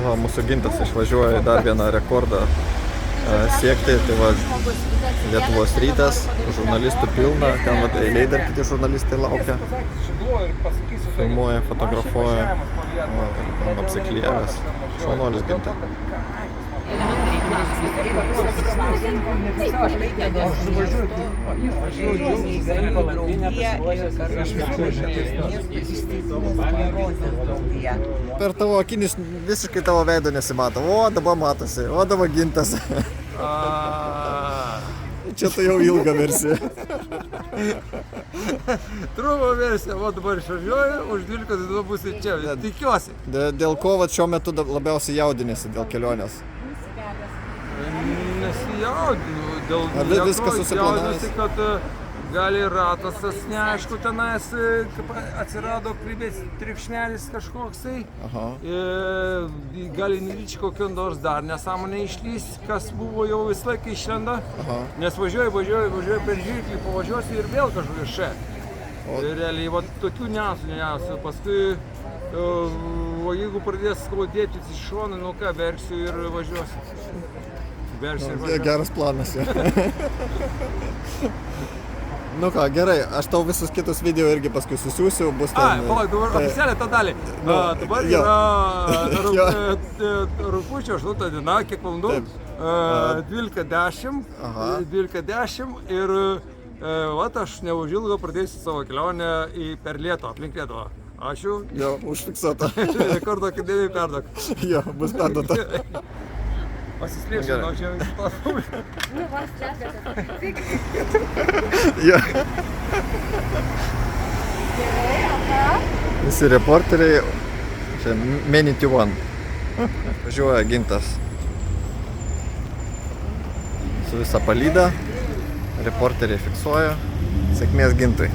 Va, mūsų Gintas išvažiuoja dar vieną rekordą siekti, tai va Lietuvos rytas, žurnalistų pilna, ten va eiliai dar kiti žurnalistai laukia, filmuoja, fotografuoja, va, ir apsiklijavęs, šaunuolis Ginta. Per tavo akinis visiškai tavo veido nesimato. O, dabar matosi. O, dabar Gintas. Čia tai jau ilga versija. Trumpa versija, o dabar išvažiuoju, už 12 dienų būsiu čia, tikiuosi. Dėl ko vat šiuo metu labiausiai jaudinėsi dėl kelionės? Nesijaudinu, Ar viskas susiplanavęs? jaudinuosi, kad gali ratas tas neaišku tenais, atsirado krybės trikšnelis kažkoksai. Aha. Gali netyčia kokio nors dar nesąmonė išlys, kas buvo jau visą laiką išlenda. Aha. Nes važiuoju per žirklį, pavažiuosiu ir vėl kažkokia še. Realiai, va, tokių niuansų. Paskui, o jeigu pradės skaudėti iš šono, nu ką, verksiu ir važiuosiu. Geras planas, ja. Nu ką, gerai, aš tau visus kitus video irgi paskui susiųsiu, bus ten... Palauk, dabar oficialiai tą dalį. Dabar yra rugpjūčio 8 diena, kiek valandų? 12:10. 12:10 ir vat aš neužilgo pradėsiu savo kelionę per Lietuvą, aplink Lietuvą. Ačiū. Jo, užfiksuota. Rekordo akademijai perduok. Jo, bus perduota. Pasislėpsiu nuo čia visos publikos. Nu, vas čia, tik. Jo. Gerai, aha. Visi reporteriai, čia Minute One. Važiuoja Gintas su visa palyda, reporteriai fiksuoja. Sėkmės Gintui.